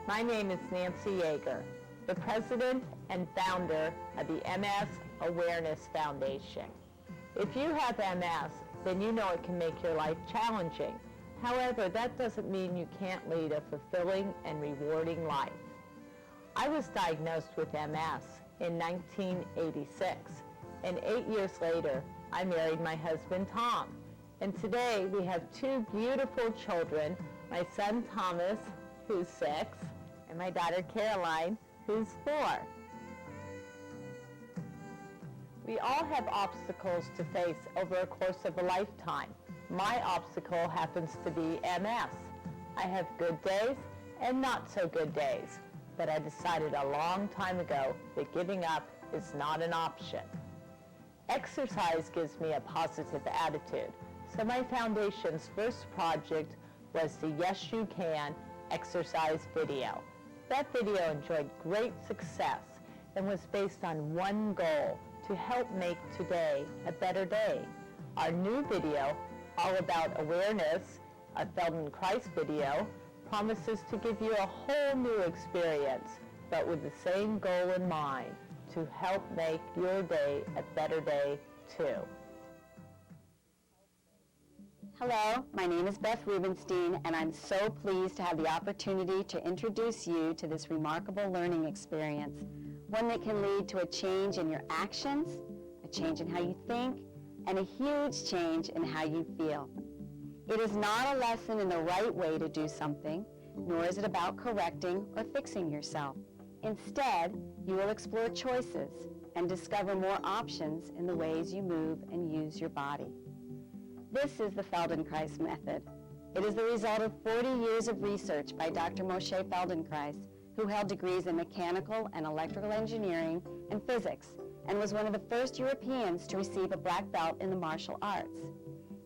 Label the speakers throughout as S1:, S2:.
S1: My name is Nancy Yeager, the president and founder of the MS Awareness Foundation. If you have MS, then you know it can make your life challenging. However, that doesn't mean you can't lead a fulfilling and rewarding life. I was diagnosed with MS in 1986, and 8 years later, I married my husband, Tom. And today, we have two beautiful children, my son, Thomas, who's 6, and my daughter, Caroline, who's 4. We all have obstacles to face over a course of a lifetime. My obstacle happens to be MS. I have good days and not so good days, but I decided a long time ago that giving up is not an option. Exercise gives me a positive attitude, so my foundation's first project was the Yes You Can exercise video. That video enjoyed great success and was based on one goal: to help make today a better day. Our new video, all about awareness, a Feldenkrais video, promises to give you a whole new experience, but with the same goal in mind: to help make your day a better day too.
S2: Hello, my name is Beth Rubenstein, and I'm so pleased to have the opportunity to introduce you to this remarkable learning experience, one that can lead to a change in your actions, a change in how you think, and a huge change in how you feel. It is not a lesson in the right way to do something, nor is it about correcting or fixing yourself. Instead, you will explore choices and discover more options in the ways you move and use your body. This is the Feldenkrais Method. It is the result of 40 years of research by Dr. Moshe Feldenkrais, who held degrees in mechanical and electrical engineering and physics, and was one of the first Europeans to receive a black belt in the martial arts.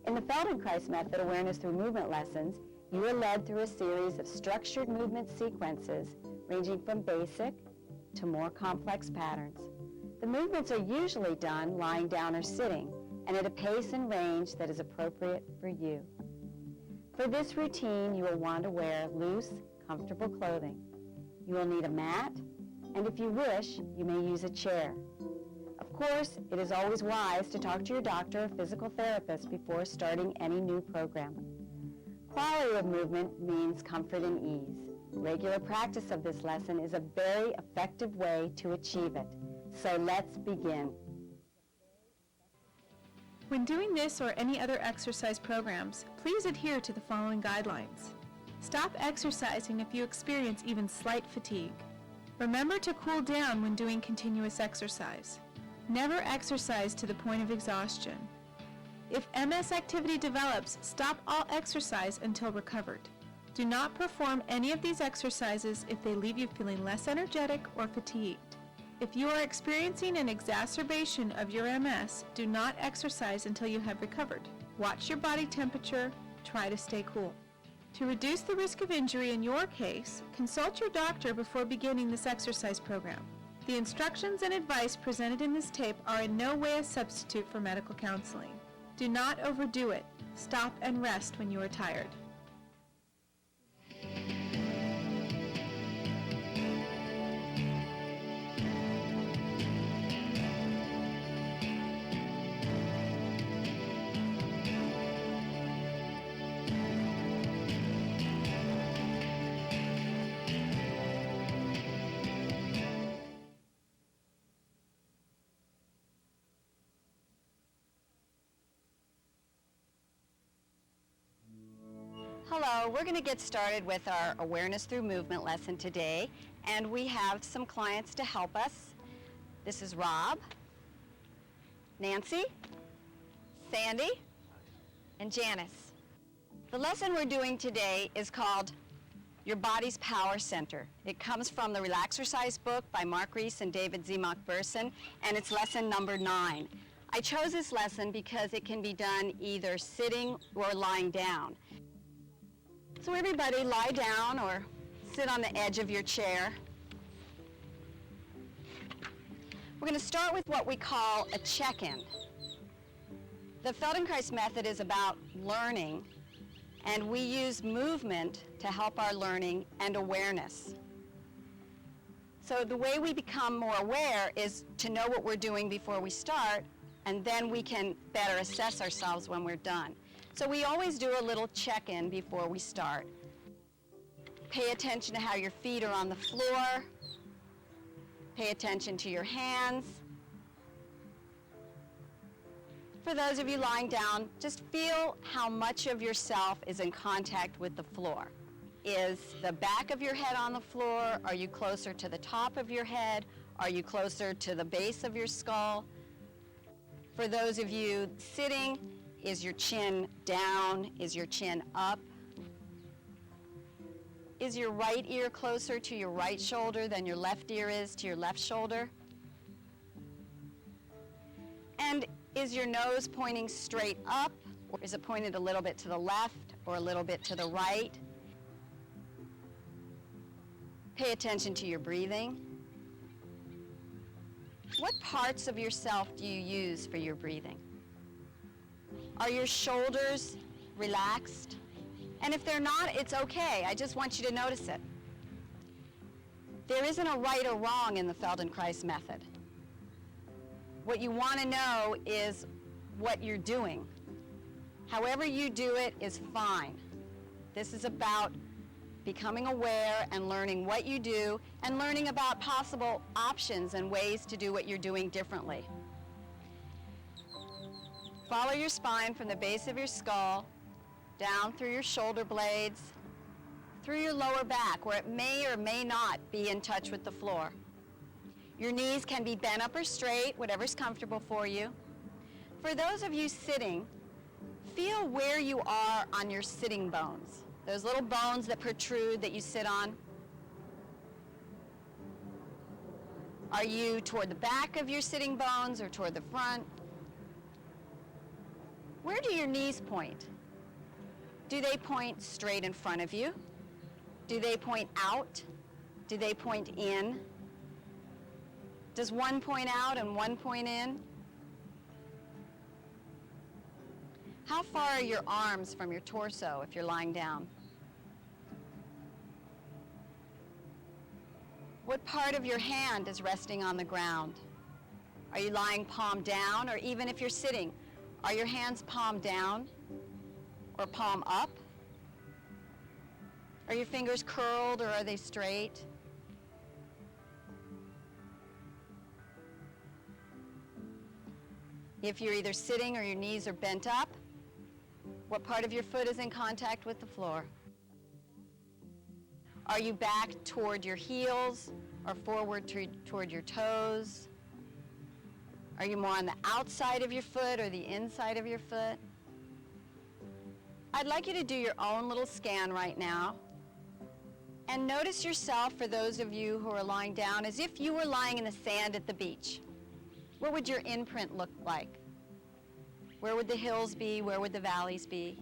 S2: In the Feldenkrais Method Awareness Through Movement lessons, you are led through a series of structured movement sequences ranging from basic to more complex patterns. The movements are usually done lying down or sitting, and at a pace and range that is appropriate for you. For this routine, you will want to wear loose, comfortable clothing. You will need a mat, and if you wish, you may use a chair. Of course, it is always wise to talk to your doctor or physical therapist before starting any new program. Quality of movement means comfort and ease. Regular practice of this lesson is a very effective way to achieve it. So let's begin.
S3: When doing this or any other exercise programs, please adhere to the following guidelines. Stop exercising if you experience even slight fatigue. Remember to cool down when doing continuous exercise. Never exercise to the point of exhaustion. If MS activity develops, stop all exercise until recovered. Do not perform any of these exercises if they leave you feeling less energetic or fatigued. If you are experiencing an exacerbation of your MS, do not exercise until you have recovered. Watch your body temperature. Try to stay cool. To reduce the risk of injury in your case, consult your doctor before beginning this exercise program. The instructions and advice presented in this tape are in no way a substitute for medical counseling. Do not overdo it. Stop and rest when you are tired.
S2: Hello, we're going to get started with our Awareness Through Movement lesson today, and we have some clients to help us. This is Rob, Nancy, Sandy, and Janice. The lesson we're doing today is called Your Body's Power Center. It comes from the Relaxercise book by Mark Reese and David Zemock Burson, and it's lesson number 9. I chose this lesson because it can be done either sitting or lying down. So everybody lie down or sit on the edge of your chair. We're going to start with what we call a check-in. The Feldenkrais method is about learning, and we use movement to help our learning and awareness. So the way we become more aware is to know what we're doing before we start, and then we can better assess ourselves when we're done. So we always do a little check-in before we start. Pay attention to how your feet are on the floor. Pay attention to your hands. For those of you lying down, just feel how much of yourself is in contact with the floor. Is the back of your head on the floor? Are you closer to the top of your head? Are you closer to the base of your skull? For those of you sitting, is your chin down? Is your chin up? Is your right ear closer to your right shoulder than your left ear is to your left shoulder? And is your nose pointing straight up, or is it pointed a little bit to the left or a little bit to the right? Pay attention to your breathing. What parts of yourself do you use for your breathing? Are your shoulders relaxed? And if they're not, it's okay. I just want you to notice it. There isn't a right or wrong in the Feldenkrais method. What you want to know is what you're doing. However you do it is fine. This is about becoming aware and learning what you do and learning about possible options and ways to do what you're doing differently. Follow your spine from the base of your skull, down through your shoulder blades, through your lower back where it may or may not be in touch with the floor. Your knees can be bent up or straight, whatever's comfortable for you. For those of you sitting, feel where you are on your sitting bones. Those little bones that protrude that you sit on. Are you toward the back of your sitting bones or toward the front? Where do your knees point? Do they point straight in front of you? Do they point out? Do they point in? Does one point out and one point in? How far are your arms from your torso if you're lying down? What part of your hand is resting on the ground? Are you lying palm down, or even if you're sitting, are your hands palm down or palm up? Are your fingers curled or are they straight? If you're either sitting or your knees are bent up, what part of your foot is in contact with the floor? Are you back toward your heels or forward toward your toes? Are you more on the outside of your foot or the inside of your foot? I'd like you to do your own little scan right now and notice yourself, for those of you who are lying down, as if you were lying in the sand at the beach. What would your imprint look like? Where would the hills be? Where would the valleys be?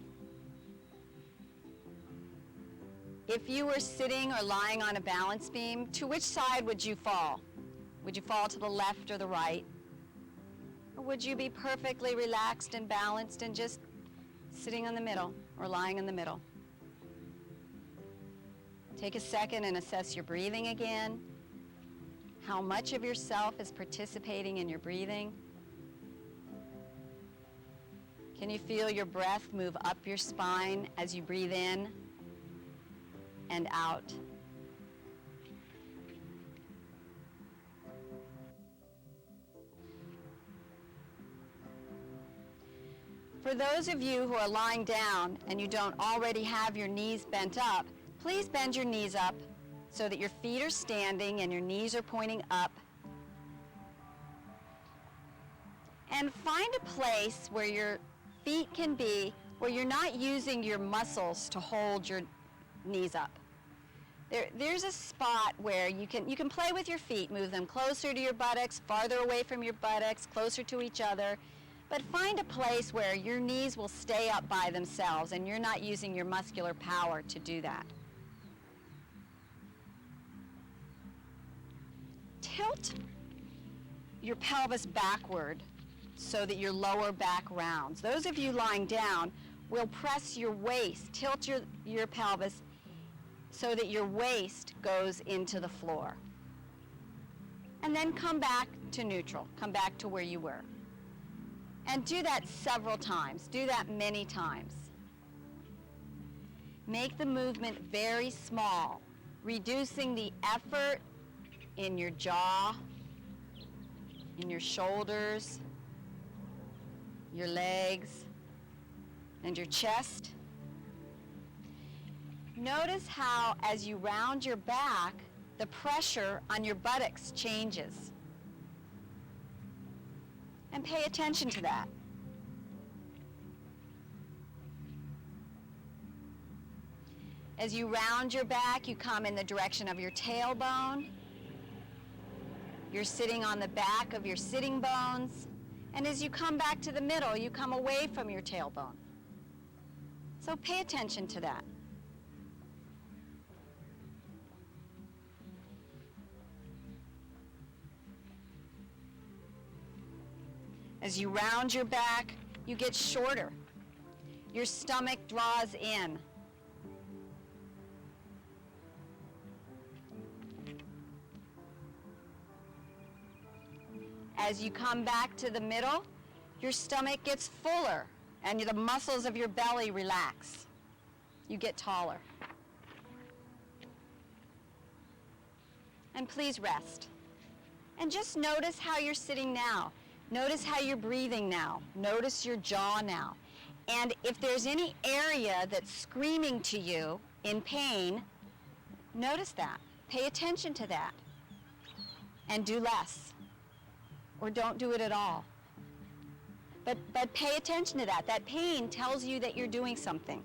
S2: If you were sitting or lying on a balance beam, to which side would you fall? Would you fall to the left or the right? Or would you be perfectly relaxed and balanced and just sitting in the middle or lying in the middle? Take a second and assess your breathing again. How much of yourself is participating in your breathing? Can you feel your breath move up your spine as you breathe in and out? For those of you who are lying down and you don't already have your knees bent up, please bend your knees up so that your feet are standing and your knees are pointing up. And find a place where your feet can be, where you're not using your muscles to hold your knees up. There's a spot where you can play with your feet, move them closer to your buttocks, farther away from your buttocks, closer to each other. But find a place where your knees will stay up by themselves and you're not using your muscular power to do that. Tilt your pelvis backward so that your lower back rounds. Those of you lying down will press your waist, tilt your pelvis so that your waist goes into the floor. and then come back to neutral, come back to where you were. And do that several times. Do that many times. Make the movement very small, reducing the effort in your jaw, in your shoulders, your legs, and your chest. Notice how, as you round your back, the pressure on your buttocks changes. And pay attention to that. As you round your back, you come in the direction of your tailbone. You're sitting on the back of your sitting bones. And as you come back to the middle, you come away from your tailbone. So pay attention to that. As you round your back, you get shorter. Your stomach draws in. As you come back to the middle, your stomach gets fuller and the muscles of your belly relax. You get taller. And please rest. And just notice how you're sitting now. Notice how you're breathing now. Notice your jaw now. And if there's any area that's screaming to you in pain, notice that. Pay attention to that. And do less. Or don't do it at all. But pay attention to that. That pain tells you that you're doing something.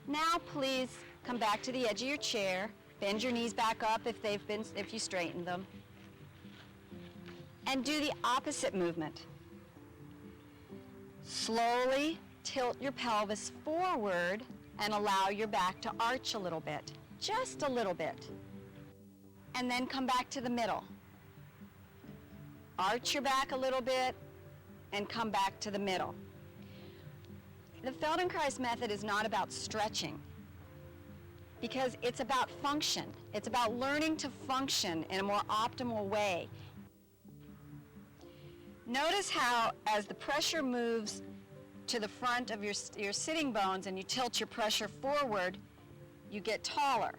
S2: Now please come back to the edge of your chair. Bend your knees back up if you straightened them. And do the opposite movement. Slowly tilt your pelvis forward and allow your back to arch a little bit. Just a little bit. And then come back to the middle. Arch your back a little bit and come back to the middle. The Feldenkrais method is not about stretching because it's about function. It's about learning to function in a more optimal way. Notice how as the pressure moves to the front of your sitting bones and you tilt your pressure forward, you get taller.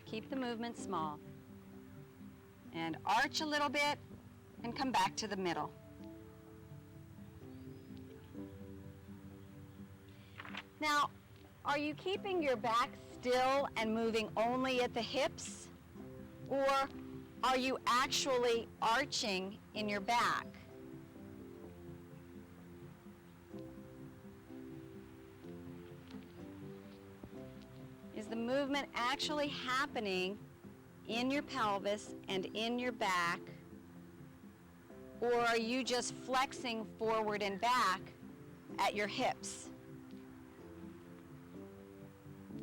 S2: Keep the movement small. And arch a little bit and come back to the middle. Now, are you keeping your back still and moving only at the hips? Or are you actually arching in your back? Is the movement actually happening in your pelvis and in your back? Or are you just flexing forward and back at your hips?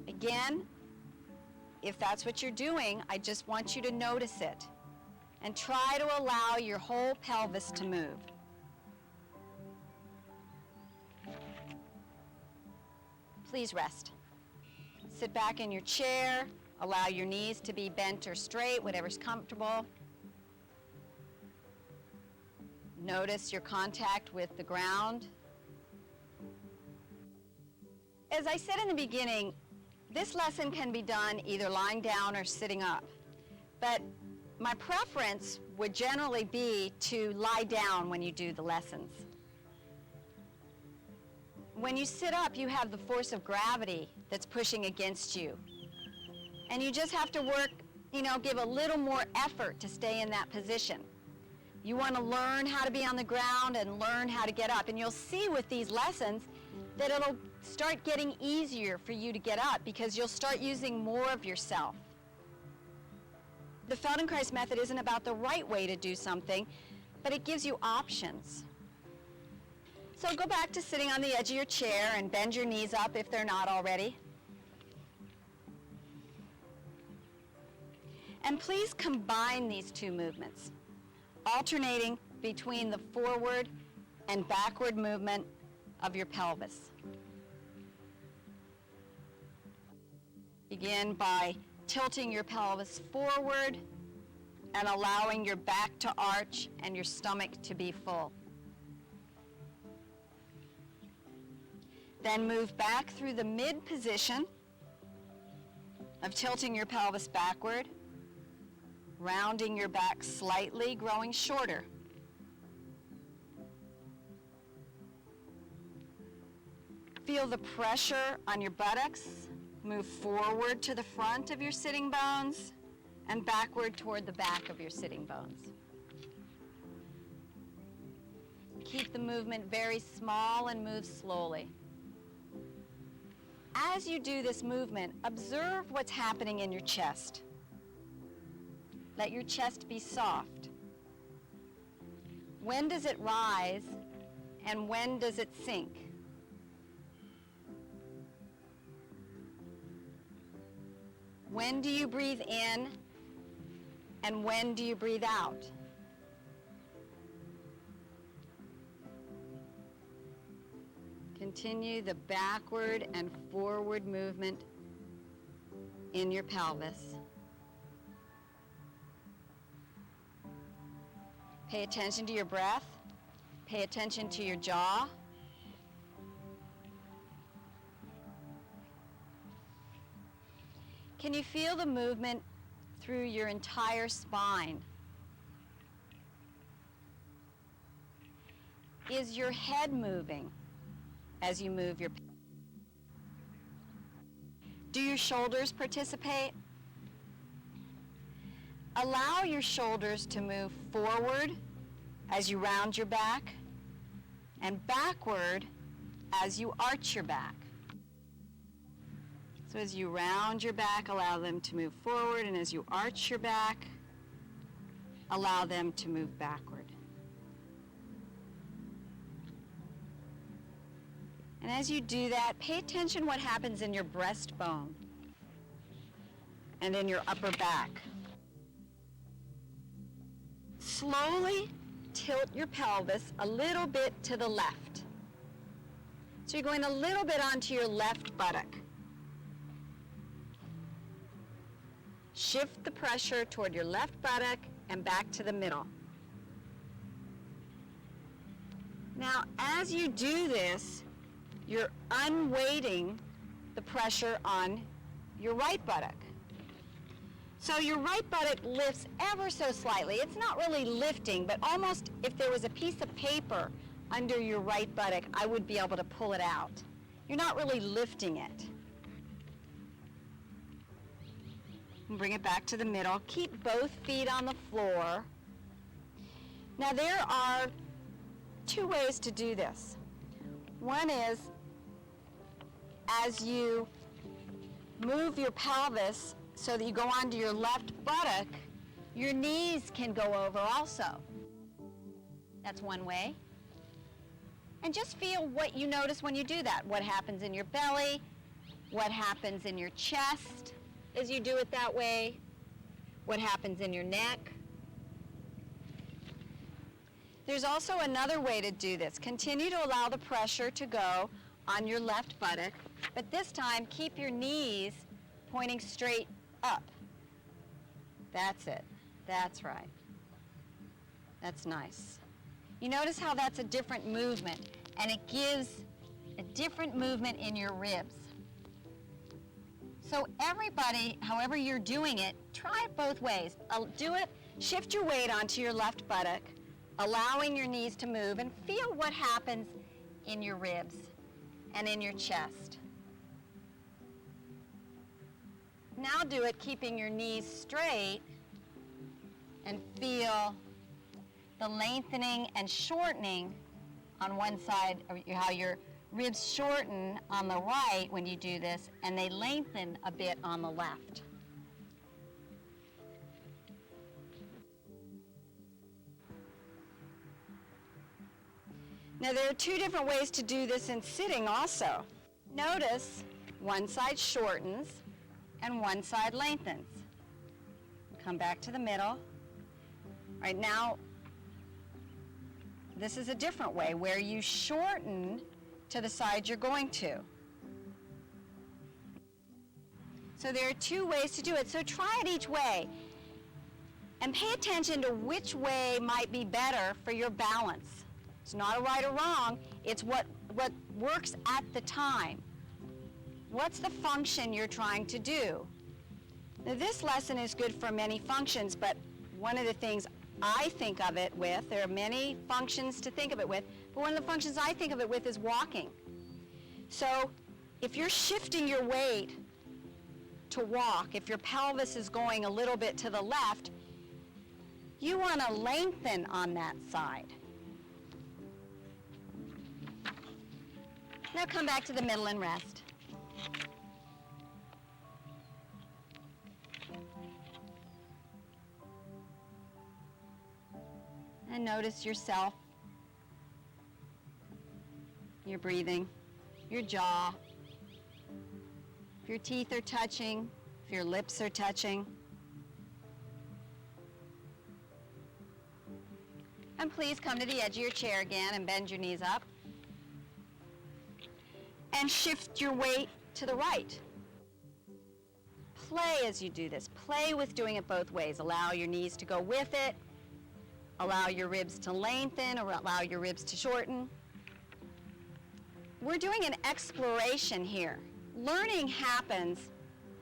S2: Again, if that's what you're doing, I just want you to notice it and try to allow your whole pelvis to move. Please rest. Sit back in your chair, allow your knees to be bent or straight, whatever's comfortable. Notice your contact with the ground. As I said in the beginning, this lesson can be done either lying down or sitting up. But my preference would generally be to lie down when you do the lessons. When you sit up, you have the force of gravity that's pushing against you. And you just have to work, give a little more effort to stay in that position. You want to learn how to be on the ground and learn how to get up. And you'll see with these lessons that it'll start getting easier for you to get up because you'll start using more of yourself. The Feldenkrais method isn't about the right way to do something, but it gives you options. So go back to sitting on the edge of your chair and bend your knees up if they're not already. And please combine these two movements, alternating between the forward and backward movement of your pelvis. Begin by tilting your pelvis forward and allowing your back to arch and your stomach to be full. Then move back through the mid position of tilting your pelvis backward, rounding your back slightly, growing shorter. Feel the pressure on your buttocks. Move forward to the front of your sitting bones and backward toward the back of your sitting bones. Keep the movement very small and move slowly. As you do this movement, observe what's happening in your chest. Let your chest be soft. When does it rise and when does it sink? When do you breathe in and when do you breathe out? Continue the backward and forward movement in your pelvis. Pay attention to your breath. Pay attention to your jaw. Can you feel the movement through your entire spine? Is your head moving as you move your... Do your shoulders participate? Allow your shoulders to move forward as you round your back and backward as you arch your back. So as you round your back, allow them to move forward, and as you arch your back, allow them to move backward. And as you do that, pay attention what happens in your breastbone and in your upper back. Slowly tilt your pelvis a little bit to the left. So you're going a little bit onto your left buttock. Shift the pressure toward your left buttock and back to the middle. Now, as you do this, you're unweighting the pressure on your right buttock. So your right buttock lifts ever so slightly. It's not really lifting, but almost if there was a piece of paper under your right buttock, I would be able to pull it out. You're not really lifting it. Bring it back to the middle. Keep both feet on the floor. Now there are two ways to do this. One is as you move your pelvis so that you go onto your left buttock, your knees can go over also. That's one way. And just feel what you notice when you do that. What happens in your belly, what happens in your chest as you do it that way, what happens in your neck. There's also another way to do this. Continue to allow the pressure to go on your left buttock, but this time keep your knees pointing straight up. That's it. That's right. That's nice. You notice how that's a different movement, and it gives a different movement in your ribs. So everybody, however you're doing it, try it both ways. Do it, shift your weight onto your left buttock, allowing your knees to move, and feel what happens in your ribs and in your chest. Now do it keeping your knees straight and feel the lengthening and shortening on one side, or how your ribs shorten on the right when you do this, and they lengthen a bit on the left. Now there are two different ways to do this in sitting also. Notice one side shortens and one side lengthens. Come back to the middle. All right, now this is a different way where you shorten to the side you're going to. So there are two ways to do it. So try it each way. And pay attention to which way might be better for your balance. It's not a right or wrong. It's what works at the time. What's the function you're trying to do? Now, this lesson is good for many functions, but one of the things I think of it with, there are many functions to think of it with, but one of the functions I think of it with is walking. So if you're shifting your weight to walk, if your pelvis is going a little bit to the left, you want to lengthen on that side. Now come back to the middle and rest. And notice yourself, your breathing, your jaw, if your teeth are touching, if your lips are touching. And please come to the edge of your chair again and bend your knees up. And shift your weight to the right. Play as you do this. Play with doing it both ways. Allow your knees to go with it. Allow your ribs to lengthen or allow your ribs to shorten. We're doing an exploration here. Learning happens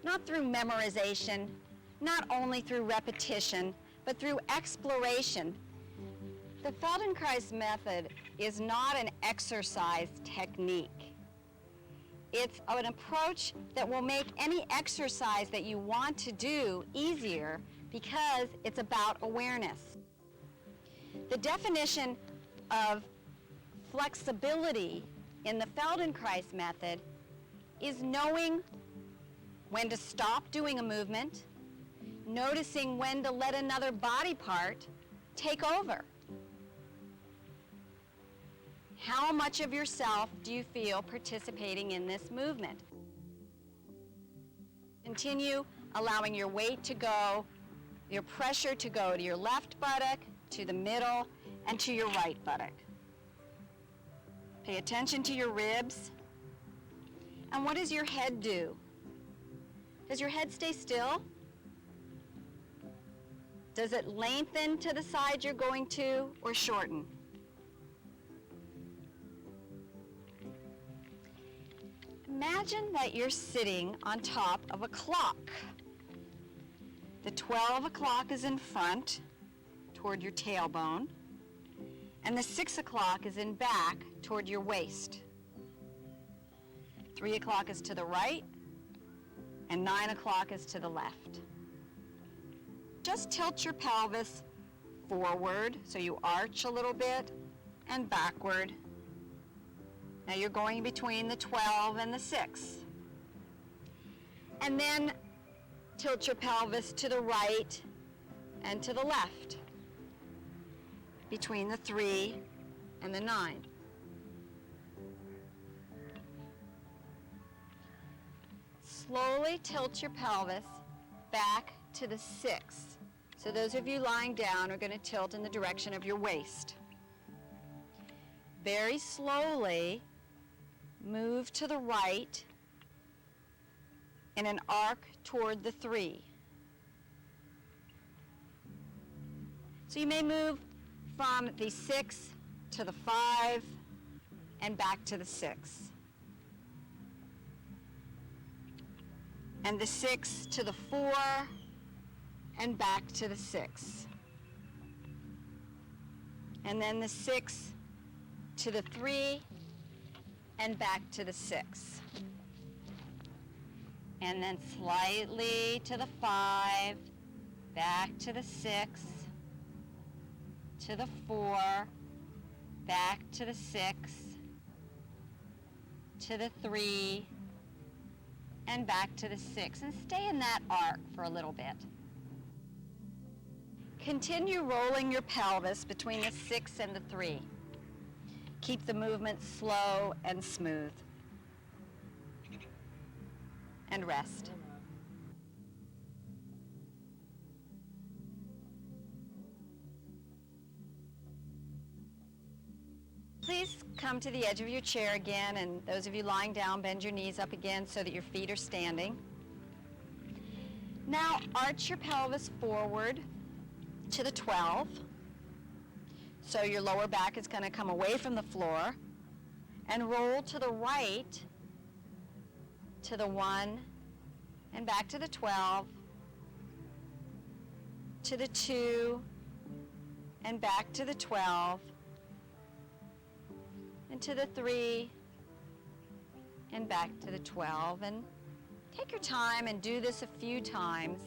S2: not through memorization, not only through repetition, but through exploration. The Feldenkrais Method is not an exercise technique. It's an approach that will make any exercise that you want to do easier because it's about awareness. The definition of flexibility in the Feldenkrais Method is knowing when to stop doing a movement, noticing when to let another body part take over. How much of yourself do you feel participating in this movement? Continue allowing your weight to go, your pressure to go to your left buttock, to the middle, and to your right buttock. Pay attention to your ribs. And what does your head do? Does your head stay still? Does it lengthen to the side you're going to or shorten? Imagine that you're sitting on top of a clock. The 12 o'clock is in front toward your tailbone, and the 6 o'clock is in back toward your waist. 3 o'clock is to the right, and 9 o'clock is to the left. Just tilt your pelvis forward so you arch a little bit, and backward. Now you're going between the 12 and the 6. And then tilt your pelvis to the right and to the left, between the 3 and the 9. Slowly tilt your pelvis back to the 6. So those of you lying down are going to tilt in the direction of your waist. Very slowly move to the right in an arc toward the 3. So you may move from the 6 to the 5 and back to the 6. And the 6 to the 4 and back to the 6. And then the 6 to the 3 and back to the 6. And then slightly to the 5, back to the 6, to the 4, back to the 6, to the 3, and back to the 6. And stay in that arc for a little bit. Continue rolling your pelvis between the 6 and the 3. Keep the movement slow and smooth. And rest. Please come to the edge of your chair again, and those of you lying down, bend your knees up again so that your feet are standing. Now arch your pelvis forward to the 12. So your lower back is going to come away from the floor, and roll to the right to the 1, and back to the 12, to the 2, and back to the 12, and to the 3, and back to the 12. And take your time and do this a few times.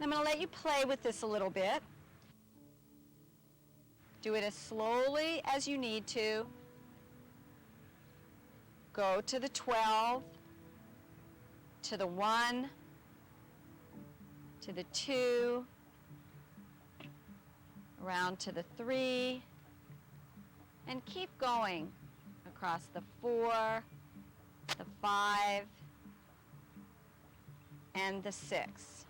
S2: And I'm going to let you play with this a little bit. Do it as slowly as you need to. Go to the 12, to the 1, to the 2, around to the 3, and keep going across the 4, the 5, and the 6.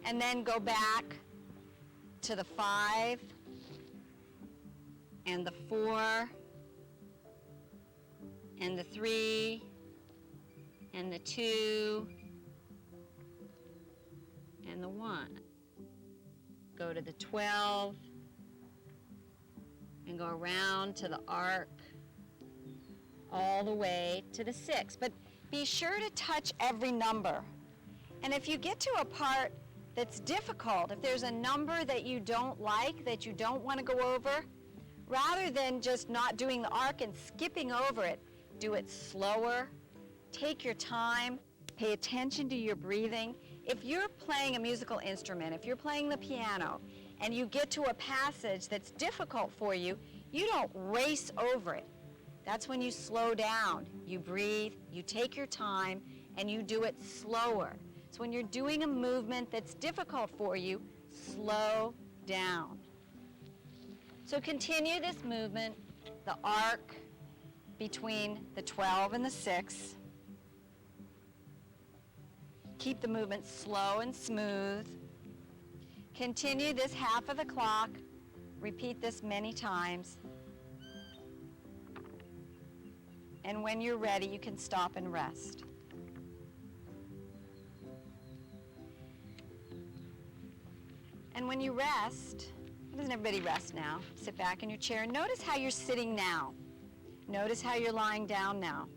S2: And then go back to the 5, and the 4, and the 3, and the 2, and the 1. Go to the 12, and go around to the arc, all the way to the 6. But be sure to touch every number. And if you get to a part that's difficult, if there's a number that you don't like, that you don't want to go over, rather than just not doing the arc and skipping over it, do it slower, take your time, pay attention to your breathing. If you're playing a musical instrument, if you're playing the piano, and you get to a passage that's difficult for you, you don't race over it. That's when you slow down, you breathe, you take your time, and you do it slower. So when you're doing a movement that's difficult for you, slow down. So continue this movement, the arc between the 12 and the 6. Keep the movement slow and smooth. Continue this half of the clock. Repeat this many times. And when you're ready, you can stop and rest. And when you rest, doesn't everybody rest now? Sit back in your chair and notice how you're sitting now. Notice how you're lying down now.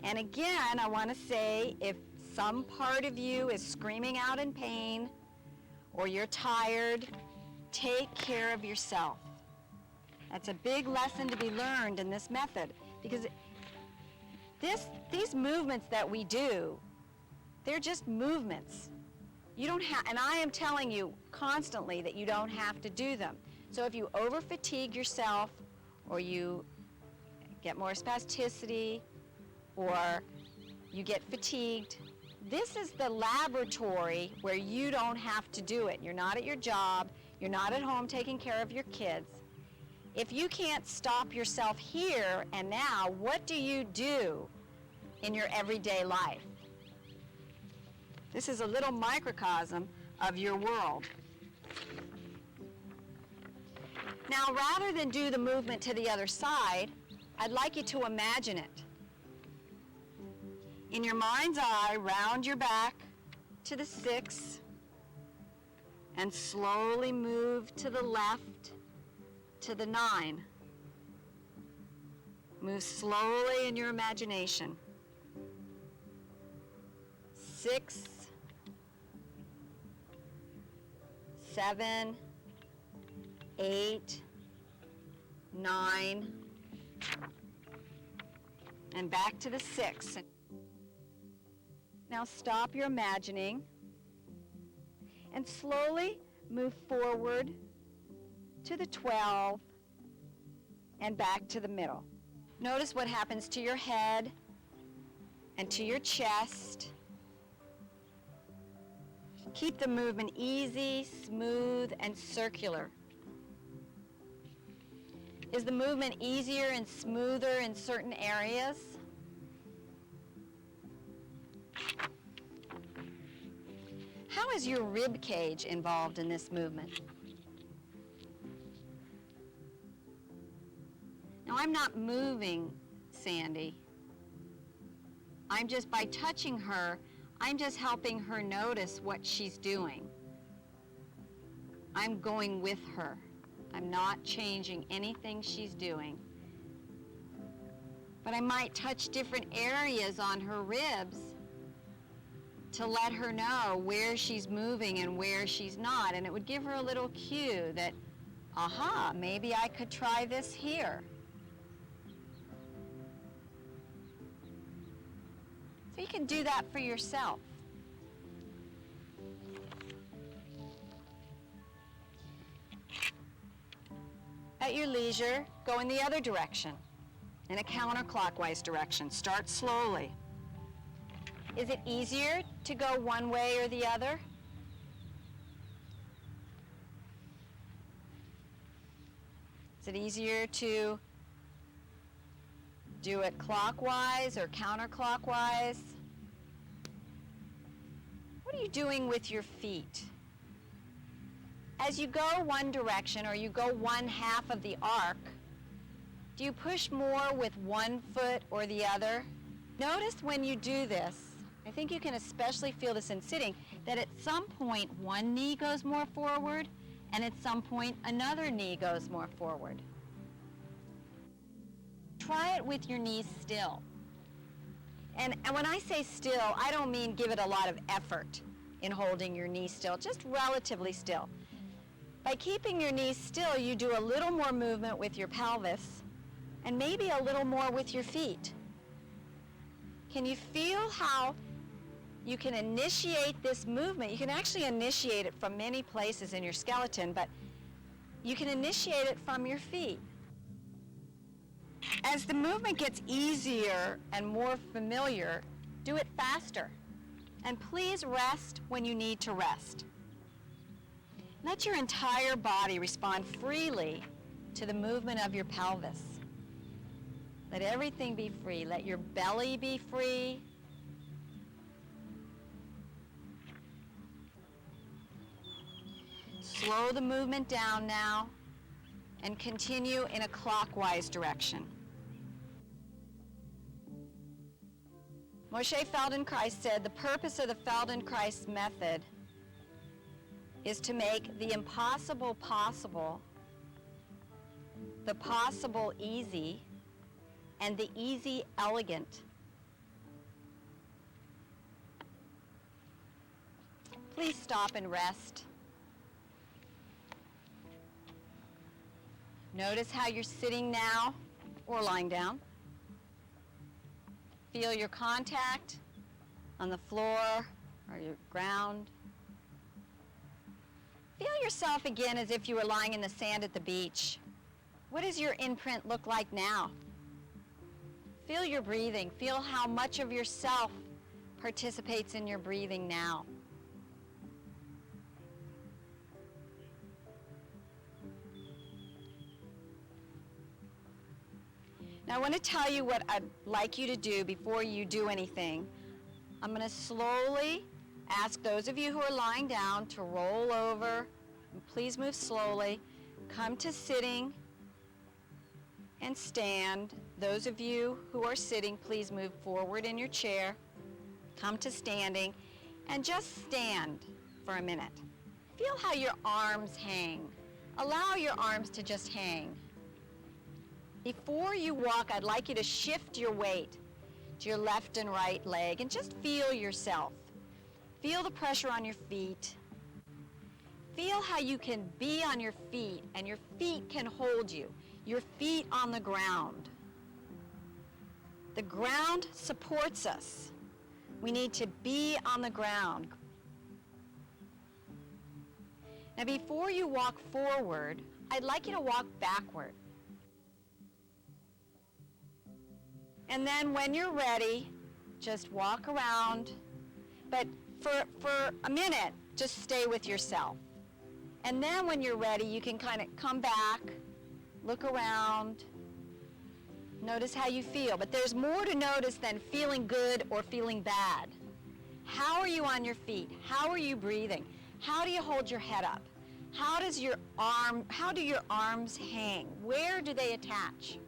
S2: And again, I want to say, if some part of you is screaming out in pain or you're tired, take care of yourself. That's a big lesson to be learned in this method, because these movements that we do, they're just movements. You don't have, and I am telling you constantly that you don't have to do them. So if you over-fatigue yourself, or you get more spasticity, or you get fatigued, this is the laboratory where you don't have to do it. You're not at your job, you're not at home taking care of your kids. If you can't stop yourself here and now, what do you do in your everyday life? This is a little microcosm of your world. Now, rather than do the movement to the other side, I'd like you to imagine it. In your mind's eye, round your back to the 6 and slowly move to the left to the 9. Move slowly in your imagination. 6, 7, 8, 9, and back to the 6. Now stop your imagining and slowly move forward to the 12 and back to the middle. Notice what happens to your head and to your chest. Keep the movement easy, smooth, and circular. Is the movement easier and smoother in certain areas? How is your rib cage involved in this movement? Now I'm not moving Sandy. I'm just, by touching her, I'm just helping her notice what she's doing. I'm going with her. I'm not changing anything she's doing. But I might touch different areas on her ribs to let her know where she's moving and where she's not. And it would give her a little cue that, aha, maybe I could try this here. So you can do that for yourself. At your leisure, go in the other direction, in a counterclockwise direction. Start slowly. Is it easier to go one way or the other? Is it easier to do it clockwise or counterclockwise? What are you doing with your feet? As you go one direction or you go one half of the arc, do you push more with one foot or the other? Notice when you do this, I think you can especially feel this in sitting, that at some point one knee goes more forward and at some point another knee goes more forward. Try it with your knees still. And when I say still, I don't mean give it a lot of effort in holding your knees still, just relatively still. By keeping your knees still, you do a little more movement with your pelvis and maybe a little more with your feet. Can you feel how you can initiate this movement? You can actually initiate it from many places in your skeleton, but you can initiate it from your feet. As the movement gets easier and more familiar, do it faster. And please rest when you need to rest. Let your entire body respond freely to the movement of your pelvis. Let everything be free. Let your belly be free. Slow the movement down now and continue in a clockwise direction. Moshe Feldenkrais said the purpose of the Feldenkrais Method is to make the impossible possible, the possible easy, and the easy elegant. Please stop and rest. Notice how you're sitting now or lying down. Feel your contact on the floor or your ground. Feel yourself again as if you were lying in the sand at the beach. What does your imprint look like now? Feel your breathing. Feel how much of yourself participates in your breathing now. Now I want to tell you what I'd like you to do before you do anything. I'm going to slowly ask those of you who are lying down to roll over. And please move slowly. Come to sitting and stand. Those of you who are sitting, please move forward in your chair. Come to standing and just stand for a minute. Feel how your arms hang. Allow your arms to just hang. Before you walk, I'd like you to shift your weight to your left and right leg and just feel yourself. Feel the pressure on your feet. Feel how you can be on your feet and your feet can hold you. Your feet on the ground. The ground supports us. We need to be on the ground. Now before you walk forward, I'd like you to walk backward. And then when you're ready, just walk around. But for a minute, just stay with yourself. And then when you're ready, you can kind of come back, look around, notice how you feel. But there's more to notice than feeling good or feeling bad. How are you on your feet? How are you breathing? How do you hold your head up? How do your arms hang? Where do they attach?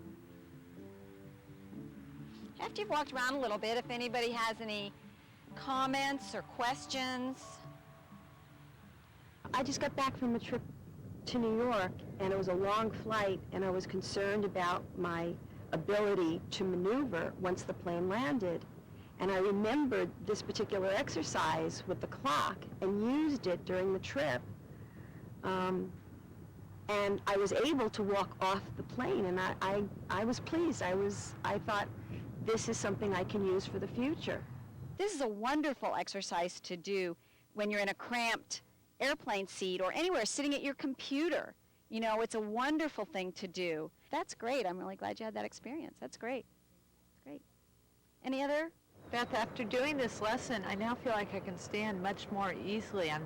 S2: After you've walked around a little bit, if anybody has any comments or questions.
S4: I just got back from a trip to New York, and it was a long flight, and I was concerned about my ability to maneuver once the plane landed. And I remembered this particular exercise with the clock and used it during the trip. And I was able to walk off the plane, and I was pleased. I thought, this is something I can use for the future.
S2: This is a wonderful exercise to do when you're in a cramped airplane seat or anywhere sitting at your computer. You know, it's a wonderful thing to do. That's great. I'm really glad you had that experience. That's great. Great. Any other?
S1: Beth, after doing this lesson, I now feel like I can stand much more easily. I'm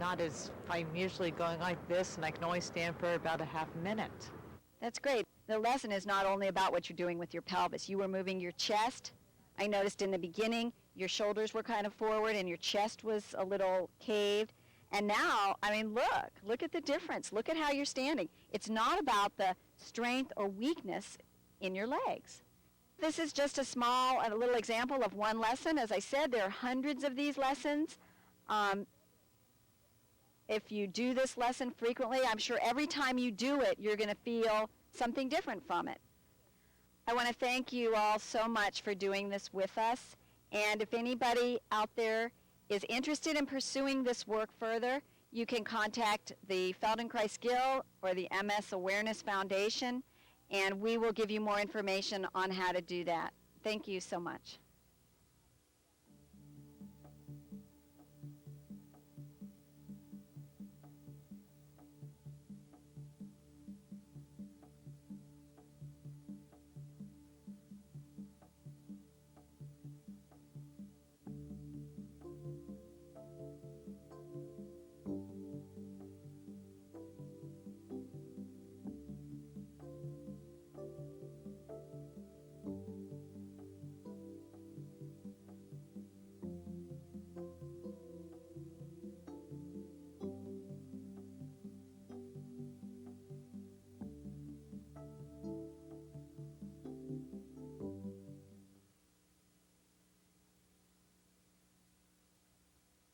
S1: usually going like this, and I can only stand for about a half minute.
S2: That's great. The lesson is not only about what you're doing with your pelvis. You were moving your chest. I noticed in the beginning your shoulders were kind of forward and your chest was a little caved. And now, I mean, look at the difference. Look at how you're standing. It's not about the strength or weakness in your legs. This is just a little example of one lesson. As I said, there are hundreds of these lessons. If you do this lesson frequently, I'm sure every time you do it, you're going to feel something different from it. I want to thank you all so much for doing this with us. And if anybody out there is interested in pursuing this work further, you can contact the Feldenkrais Guild or the MS Awareness Foundation, and we will give you more information on how to do that. Thank you so much.